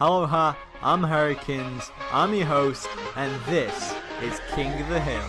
Aloha, I'm Hurricanes, I'm your host, and this is King of the Hill.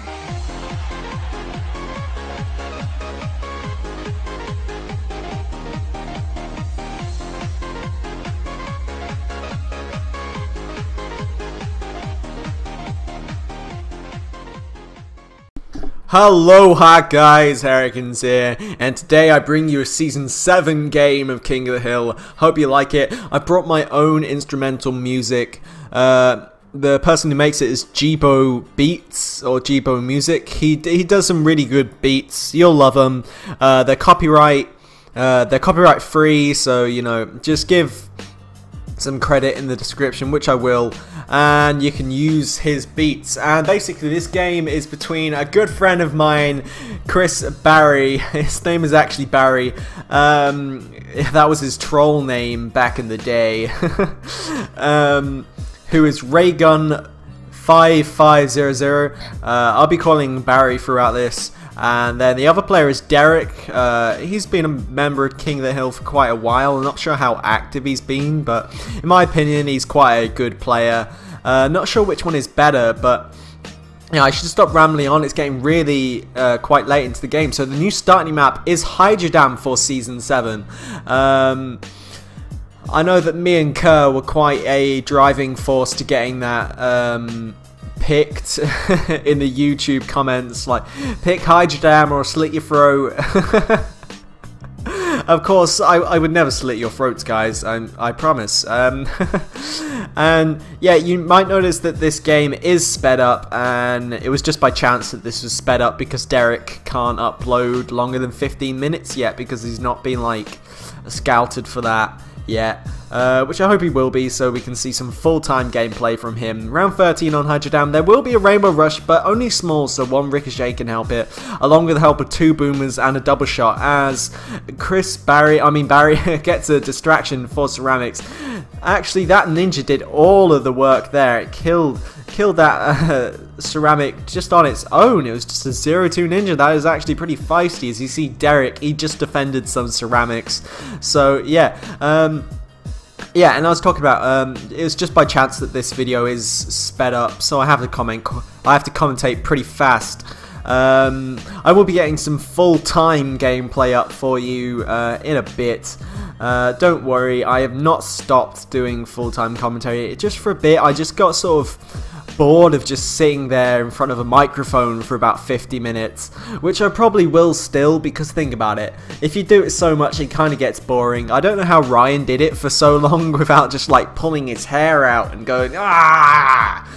Aloha guys, Hurricanes here, and today I bring you a Season 7 game of King of the Hill. Hope you like it. I brought my own instrumental music. The person who makes it is Jibo Beats, or Jibo Music. He does some really good beats. You'll love them. They're copyright free, so, you know, just give some credit in the description, which I will, and you can use his beats. And basically this game is between a good friend of mine, Chris Barry. His name is actually Barry. That was his troll name back in the day. Who is raygun5500. I'll be calling Barry throughout this. And then the other player is Derek. He's been a member of King of the Hill for quite a while. I'm not sure how active he's been, but in my opinion, he's quite a good player. Not sure which one is better, but you know, I should stop rambling on. It's getting really quite late into the game. So the new starting map is Hydra Dam for Season 7. I know that me and Kerr were quite a driving force to getting that picked in the YouTube comments, like, pick Hydra Dam or slit your throat. Of course, I would never slit your throats, guys, I promise. And yeah, you might notice that this game is sped up, and it was just by chance that this was sped up because Derek can't upload longer than 15 minutes yet, because he's not been, like, scouted for that yet. Which I hope he will be, so we can see some full-time gameplay from him. Round 13 on Hydra Dam. There will be a Rainbow Rush, but only small, so one Ricochet can help it, along with the help of 2 Boomers and a double shot, as Barry gets a distraction for Ceramics. Actually, that ninja did all of the work there. It killed that Ceramic just on its own. It was just a 0-2 ninja. That is actually pretty feisty. As you see, Derek, he just defended some Ceramics. So yeah, yeah, and I was talking about, it was just by chance that this video is sped up, so I have to commentate pretty fast. I will be getting some full-time gameplay up for you in a bit. Don't worry, I have not stopped doing full-time commentary. Just for a bit, I just got sort of bored of just sitting there in front of a microphone for about 50 minutes, which I probably will still, because think about it, if you do it so much it kind of gets boring. I don't know how Ryan did it for so long without just like pulling his hair out and going ah.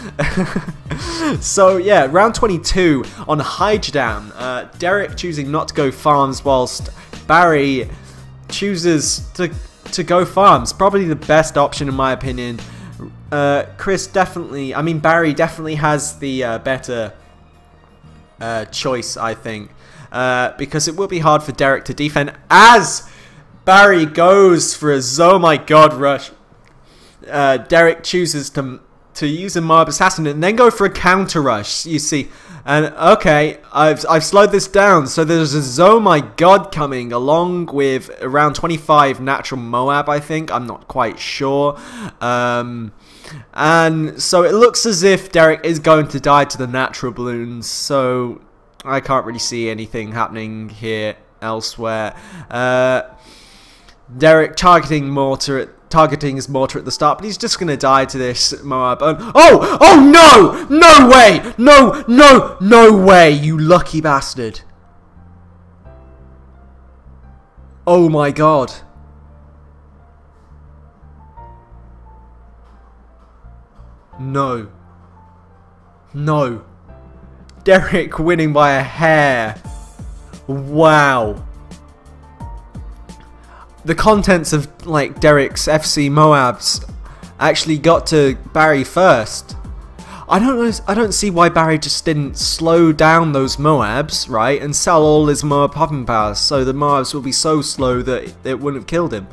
So yeah, round 22 on Hydra Dam. Derek choosing not to go farms, whilst Barry chooses to go farms. Probably the best option in my opinion. Barry definitely has the better choice, I think, because it will be hard for Derek to defend, as Barry goes for a oh my god rush. Derek chooses to use a Mob Assassin and then go for a counter rush, you see. And okay, I've slowed this down, so there's a oh my god coming, along with around 25 natural Moab, I think. I'm not quite sure. And so it looks as if Derek is going to die to the natural Bloons, so I can't really see anything happening here elsewhere. Derek targeting his mortar at the start, but he's just going to die to this Moab. Oh no! No way! No way, you lucky bastard. Oh my god. No. Derek winning by a hair. Wow. The contents of like Derek's FC Moabs actually got to Barry first. I don't see why Barry just didn't slow down those Moabs, right, and sell all his Moab popping powers, so the Moabs will be so slow that it wouldn't have killed him,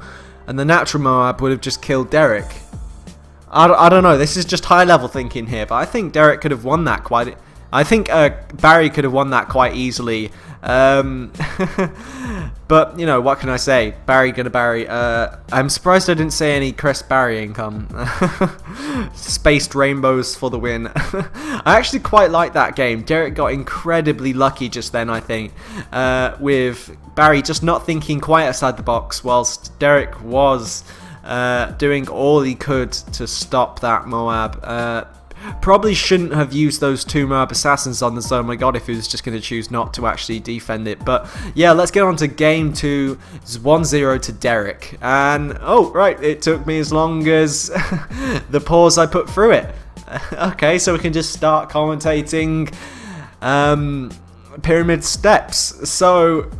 and the natural Moab would have just killed Derek. I don't know, this is just high level thinking here, but I think Derek could have won that quite I think Barry could have won that quite easily. But, you know, what can I say? Barry gonna Barry. I'm surprised I didn't say any Chris Barry income. Spaced rainbows for the win. I actually quite like that game. Derek got incredibly lucky just then, I think, with Barry just not thinking quite outside the box, whilst Derek was doing all he could to stop that Moab. Probably shouldn't have used those 2 Moab assassins on the zone. My god, if he was just going to choose not to actually defend it. But yeah, let's get on to game 2. It's 1-0 to Derek. And oh, right, it took me as long as the pause I put through it. Okay, so we can just start commentating Pyramid Steps. So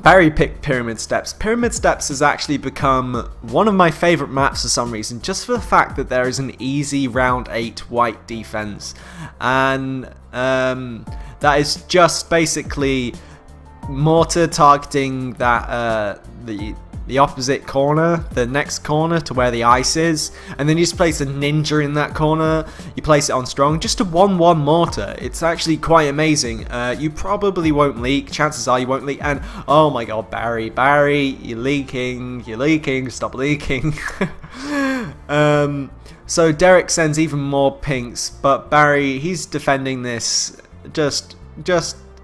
Barry picked Pyramid Steps. Pyramid Steps has actually become one of my favourite maps for some reason, just for the fact that there is an easy round 8 white defense, and that is just basically mortar targeting that the opposite corner, the next corner to where the ice is, and then you just place a ninja in that corner, you place it on strong, just a 1-1 mortar. It's actually quite amazing. You probably won't leak, chances are you won't leak, and oh my god, Barry, you're leaking, stop leaking. So Derek sends even more pinks, but Barry, he's defending this just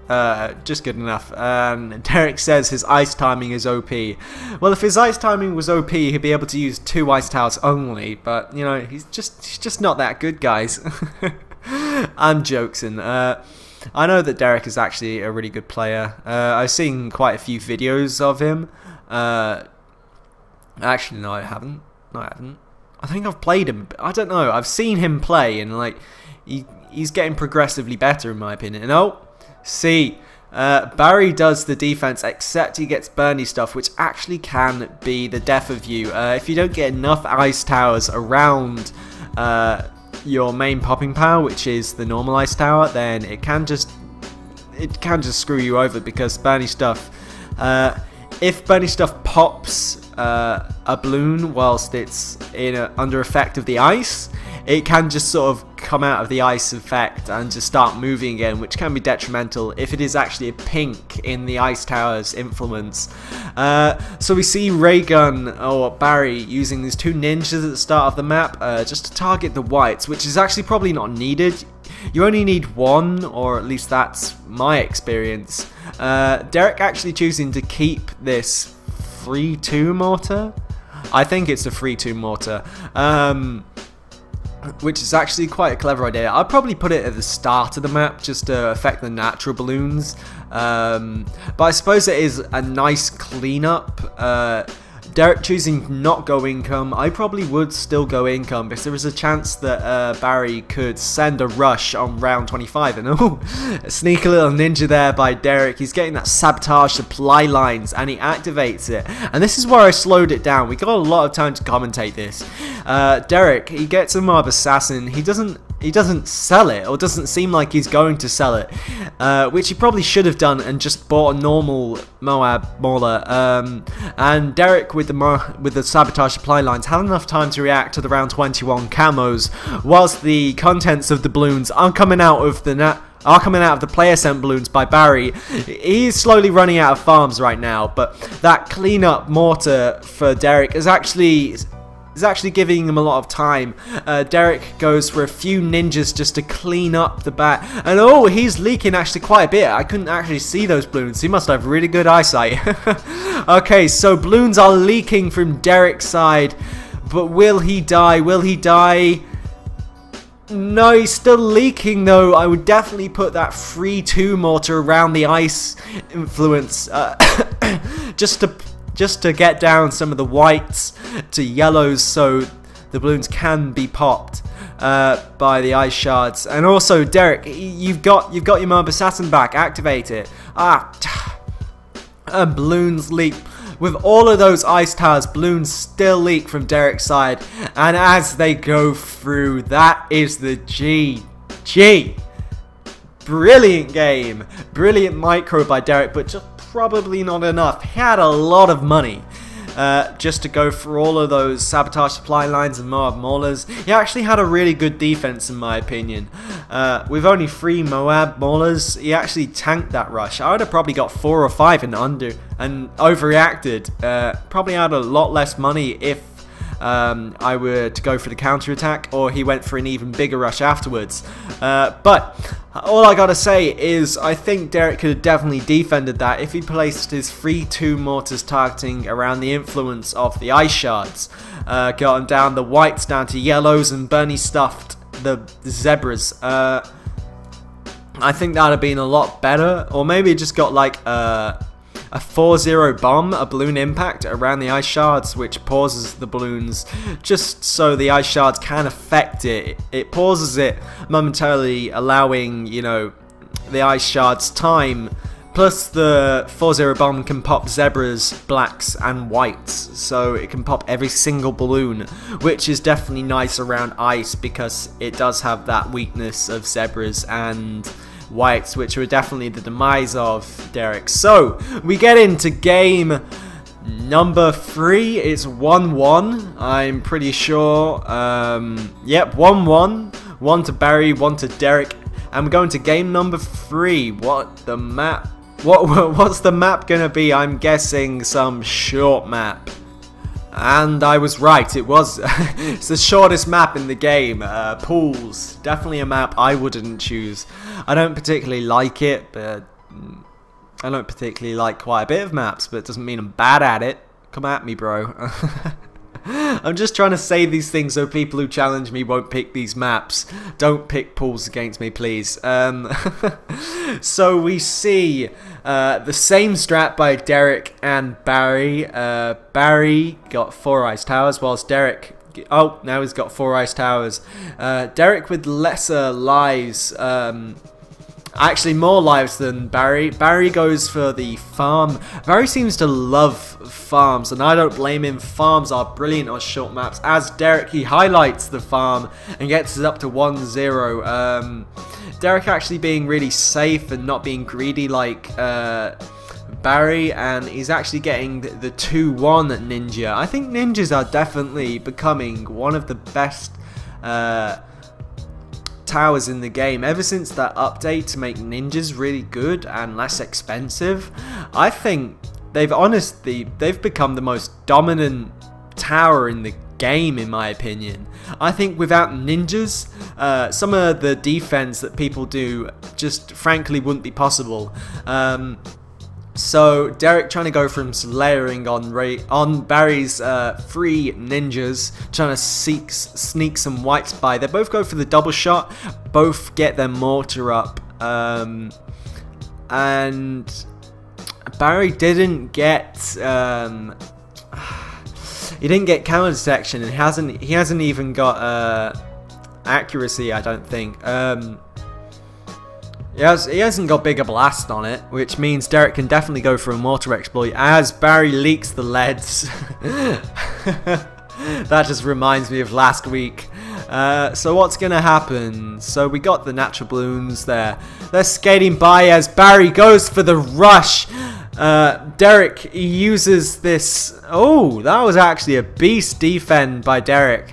good enough. Derek says his ice timing is OP. Well, if his ice timing was OP, he'd be able to use 2 ice towers only, but you know, he's just not that good, guys. I'm joking. I know that Derek is actually a really good player. I've seen quite a few videos of him. Actually, no, I haven't. I think I've played him. I don't know. I've seen him play, and like he's getting progressively better in my opinion. And oh, see, Barry does the defense, except he gets Bernie stuff, which actually can be the death of you. If you don't get enough ice towers around your main popping power, which is the normal ice tower, then it can just screw you over, because Bernie stuff, if Bernie stuff pops a balloon whilst it's under effect of the ice, it can just sort of come out of the ice effect and just start moving again, which can be detrimental if it is actually a pink in the ice tower's influence. So we see Raygun, or Barry, using these 2 ninjas at the start of the map just to target the whites, which is actually probably not needed. You only need 1, or at least that's my experience. Derek actually choosing to keep this 3-2 mortar. I think it's a 3-2 mortar. Which is actually quite a clever idea. I'd probably put it at the start of the map just to affect the natural balloons. But I suppose it is a nice cleanup. Derek choosing not go income, I probably would still go income, because there is a chance that Barry could send a rush on round 25. And oh, a sneaky little ninja there by Derek. He's getting that sabotage supply lines, and he activates it. And this is where I slowed it down. We got a lot of time to commentate this. Derek, he gets a mob assassin. He doesn't sell it, or doesn't seem like he's going to sell it, which he probably should have done and just bought a normal Moab Mauler. And Derek with the sabotage supply lines had enough time to react to the round 21 camos, whilst the contents of the balloons are coming out of the player sent balloons by Barry. He's slowly running out of farms right now, but that cleanup mortar for Derek is actually giving him a lot of time. Derek goes for a few ninjas just to clean up the back. And oh, he's leaking actually quite a bit. I couldn't actually see those balloons. He must have really good eyesight. Okay, so balloons are leaking from Derek's side. But will he die? Will he die? No, he's still leaking though. I would definitely put that 3-2 mortar around the ice influence. Just to get down some of the whites to yellows, so the balloons can be popped by the ice shards. And also, Derek, you've got your mob assassin back. Activate it. And balloons leak. With all of those ice towers, balloons still leak from Derek's side. And as they go through, that is the GG. Brilliant game. Brilliant micro by Derek, but just probably not enough. He had a lot of money. just to go for all of those sabotage supply lines and Moab maulers. He actually had a really good defense in my opinion. With only 3 Moab maulers, he actually tanked that rush. I would have probably got 4 or 5 and overreacted. Probably had a lot less money if I were to go for the counterattack, or he went for an even bigger rush afterwards. But all I gotta say is I think Derek could have definitely defended that if he placed his 3-2 mortars targeting around the influence of the ice shards. Gotten down the whites down to yellows, and Bernie stuffed the zebras. I think that would have been a lot better, or maybe just got like a 4-0 bomb, a balloon impact around the ice shards, which pauses the balloons just so the ice shards can affect it. It pauses it momentarily, allowing, you know, the ice shards time. Plus the 4-0 bomb can pop zebras, blacks and whites, so it can pop every single balloon, which is definitely nice around ice because it does have that weakness of zebras and whites, which were definitely the demise of Derek. So we get into game number 3. It's 1-1, I'm pretty sure. Yep, 1-1. 1 to Barry, 1 to Derek, and we're going to game number 3. What's the map gonna be? I'm guessing some short map. And I was right, it was. It's the shortest map in the game. Pools, definitely a map I wouldn't choose. I don't particularly like it, but I don't particularly like quite a bit of maps, but it doesn't mean I'm bad at it. Come at me, bro. I'm just trying to say these things so people who challenge me won't pick these maps. Don't pick pools against me, please. So we see the same strat by Derek and Barry. Barry got 4 ice towers, whilst Derek... Oh, now he's got 4 ice towers. Derek with lesser lives. Actually, more lives than Barry. Barry goes for the farm. Barry seems to love farms, and I don't blame him. Farms are brilliant on short maps. As Derek, he highlights the farm and gets it up to 1-0. Derek actually being really safe and not being greedy like Barry, and he's actually getting the 2-1 ninja. I think ninjas are definitely becoming one of the best towers in the game ever since that update to make ninjas really good and less expensive. I think they've become the most dominant tower in the game, in my opinion. I think without ninjas, some of the defense that people do just frankly wouldn't be possible. So Derek trying to go from some layering on Barry's 3 ninjas, trying to sneak some whites by. They both go for the double shot, both get their mortar up, and Barry didn't get he didn't get counter detection, and he hasn't even got accuracy, I don't think. He hasn't got bigger blast on it, which means Derek can definitely go for a mortar exploit as Barry leaks the leads. That just reminds me of last week. So what's gonna happen? So we got the natural balloons there. They're skating by as Barry goes for the rush. Derek, he uses this. Oh, that was actually a beast defend by Derek.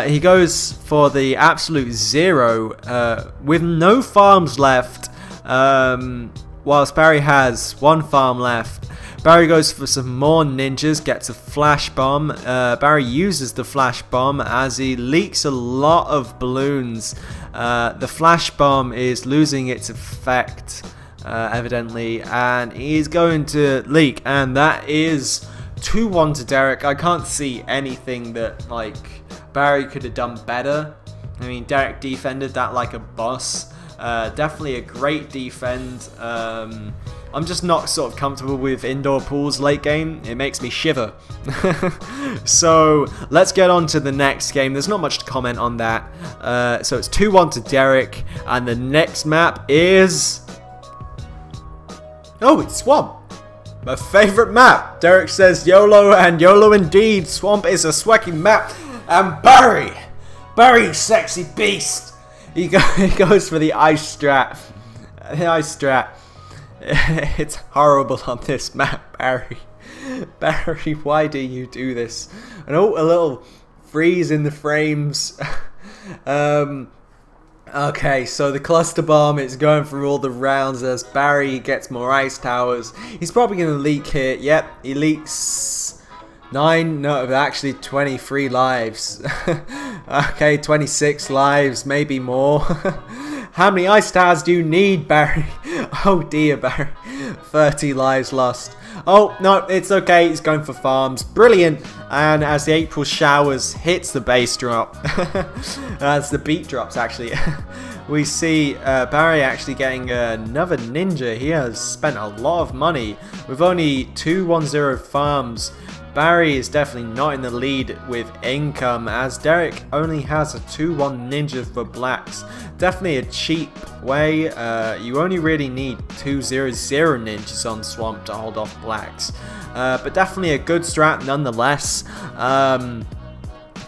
He goes for the absolute 0 with no farms left, whilst Barry has 1 farm left. Barry goes for some more ninjas, gets a flash bomb. Barry uses the flash bomb as he leaks a lot of balloons. The flash bomb is losing its effect, evidently, and he's going to leak, and that is 2-1 to Derek. I can't see anything that, like, Barry could have done better. I mean, Derek defended that like a boss. Definitely a great defend. I'm just not sort of comfortable with indoor pools late game. It makes me shiver. So let's get on to the next game. There's not much to comment on that. So it's 2-1 to Derek, and the next map is... Oh, it's Swamp. My favourite map. Derek says YOLO, and YOLO indeed. Swamp is a swaggy map. And Barry, sexy beast. He goes for the ice strat. The ice strat. It's horrible on this map, Barry. Barry, why do you do this? And oh, a little freeze in the frames. Okay, so the cluster bomb is going through all the rounds as Barry gets more ice towers. He's probably going to leak here. Yep, he leaks 23 lives. Okay, 26 lives, maybe more. How many ice towers do you need, Barry? Oh dear, Barry. 30 lives lost. Oh, no, it's okay. He's going for farms. Brilliant. And as the April showers hits the base drop, as the beat drops, actually, we see Barry actually getting another ninja. He has spent a lot of money. With only 210 farms, Barry is definitely not in the lead with income, as Derek only has a 2-1 ninja for blacks. Definitely a cheap way. You only really need 200 ninjas on Swamp to hold off blacks. But definitely a good strat nonetheless.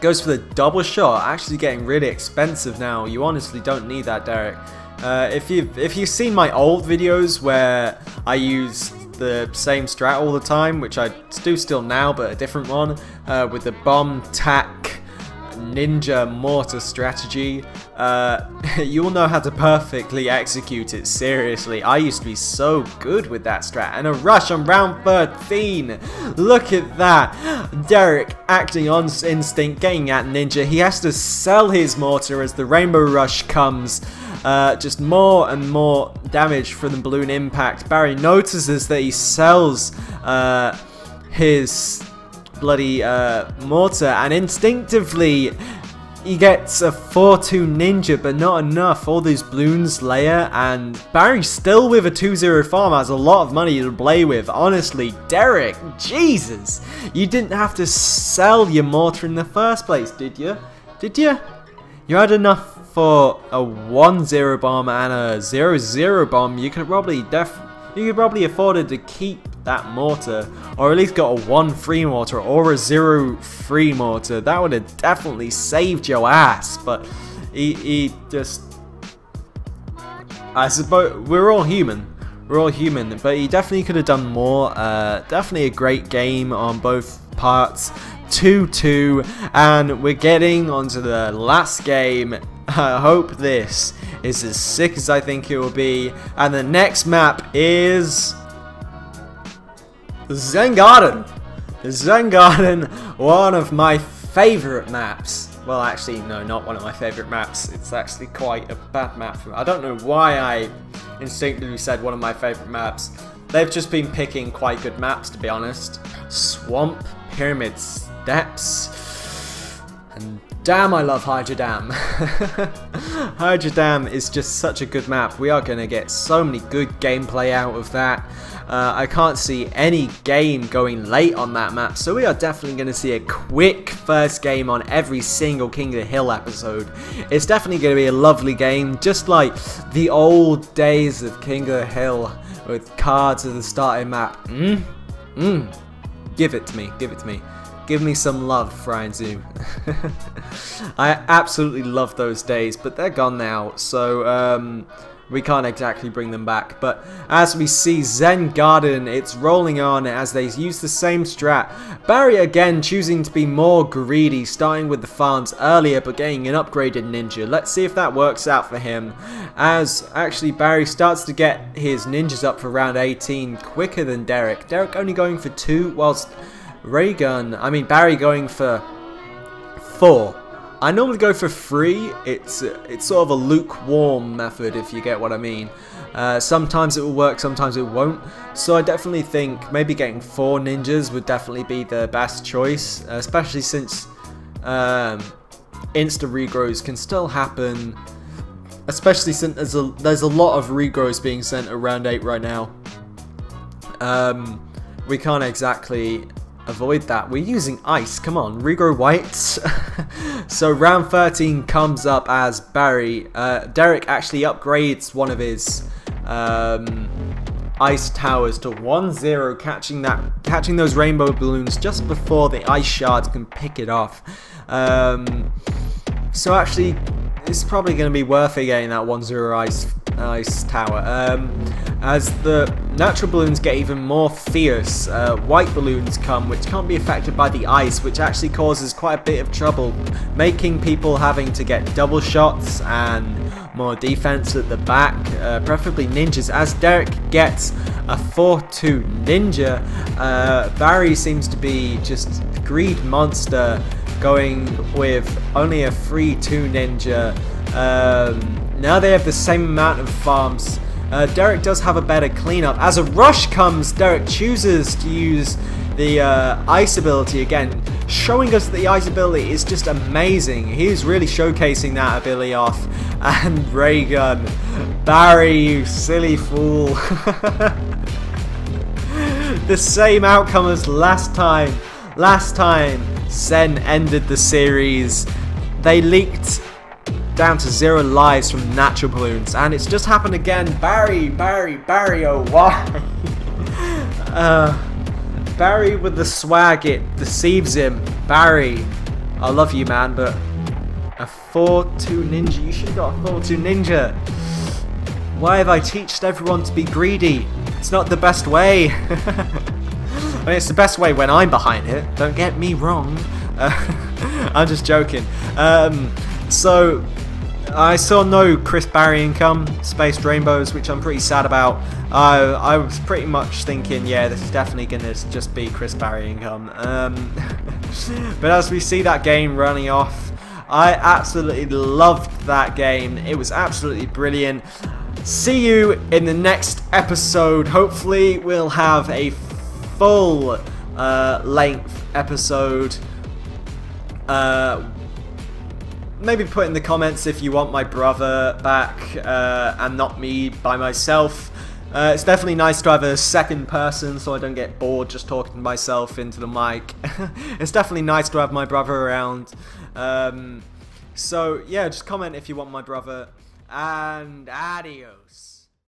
Goes for the double shot, actually getting really expensive now. You honestly don't need that, Derek. If you've seen my old videos where I use the same strat all the time, which I do still now, but a different one, with the bomb tack ninja mortar strategy, you will know how to perfectly execute it. Seriously, I used to be so good with that strat. And a rush on round 13. Look at that. Derek acting on instinct, getting at ninja. He has to sell his mortar as the rainbow rush comes. Just more and more damage from the balloon impact. Barry notices that he sells his bloody mortar, and instinctively he gets a 4-2 ninja, but not enough. All these balloons layer, and Barry still with a 2-0 farm has a lot of money to play with. Honestly, Derek, Jesus, you didn't have to sell your mortar in the first place, did you? Did you? You had enough for a 1-0 bomb and a 0-0 bomb. You could probably afford to keep that mortar, or at least got a 1-3 mortar or a 0-3 mortar. That would have definitely saved your ass. But he just, I suppose we're all human. We're all human, but he definitely could have done more. Definitely a great game on both parts. 2-2, and we're getting onto the last game. I hope this is as sick as I think it will be. And the next map is Zen Garden. Zen Garden, one of my favorite maps. Well, actually, no, not one of my favorite maps. It's actually quite a bad map for me. I don't know why I instinctively said one of my favorite maps. They've just been picking quite good maps, to be honest. Swamp, Pyramid Steps, and damn, I love Hydra Dam. Hydra Dam is just such a good map. We are going to get so many good gameplay out of that. I can't see any game going late on that map, so we are definitely going to see a quick first game on every single King of the Hill episode. It's definitely going to be a lovely game, just like the old days of King of the Hill with cards at the starting map. Give it to me, give it to me. Give me some love, Fry and Zoo. I absolutely love those days, but they're gone now, so we can't exactly bring them back. But as we see Zen Garden, it's rolling on as they use the same strat. Barry again choosing to be more greedy, starting with the farms earlier but getting an upgraded ninja. Let's see if that works out for him, as actually Barry starts to get his ninjas up for round 18 quicker than Derek. Derek only going for 2, whilst Barry going for 4. I normally go for 3. It's sort of a lukewarm method, if you get what I mean. Sometimes it will work, sometimes it won't. So I definitely think maybe getting 4 ninjas would definitely be the best choice, especially since insta regrows can still happen. Especially since there's a lot of regrows being sent around 8 right now. We can't exactly avoid that. We're using ice. Come on, regrow whites. So round 13 comes up as Derek actually upgrades one of his ice towers to 1-0, catching those rainbow balloons just before the ice shards can pick it off. So actually, it's probably going to be worth it getting that 1-0 ice tower. As the natural balloons get even more fierce, white balloons come, which can't be affected by the ice, which actually causes quite a bit of trouble, making people having to get double shots and more defense at the back, preferably ninjas. As Derek gets a 4-2 ninja, Barry seems to be just a greed monster, going with only a 3-2 ninja. Now they have the same amount of farms. Derek does have a better cleanup. As a rush comes, Derek chooses to use the ice ability again, showing us that the ice ability is just amazing. He's really showcasing that ability off. And raygun. Barry, you silly fool. The same outcome as last time. Last time, Zen ended the series. They leaked down to 0 lives from natural balloons, and it's just happened again. Barry, oh why? Barry with the swag, it deceives him. Barry, I love you, man, but a 4-2 ninja, you should have got a 4-2 ninja. Why have I taught everyone to be greedy? It's not the best way. I mean, it's the best way when I'm behind it, don't get me wrong. I'm just joking. So I saw no Chris Barry income, Spaced Rainbows, which I'm pretty sad about. I was pretty much thinking, yeah, this is definitely going to just be Chris Barry income. But as we see that game running off, I absolutely loved that game. It was absolutely brilliant. See you in the next episode. Hopefully we'll have a full length episode. Maybe put in the comments if you want my brother back and not me by myself. It's definitely nice to have a second person so I don't get bored just talking to myself into the mic. It's definitely nice to have my brother around. So yeah, just comment if you want my brother, and adios.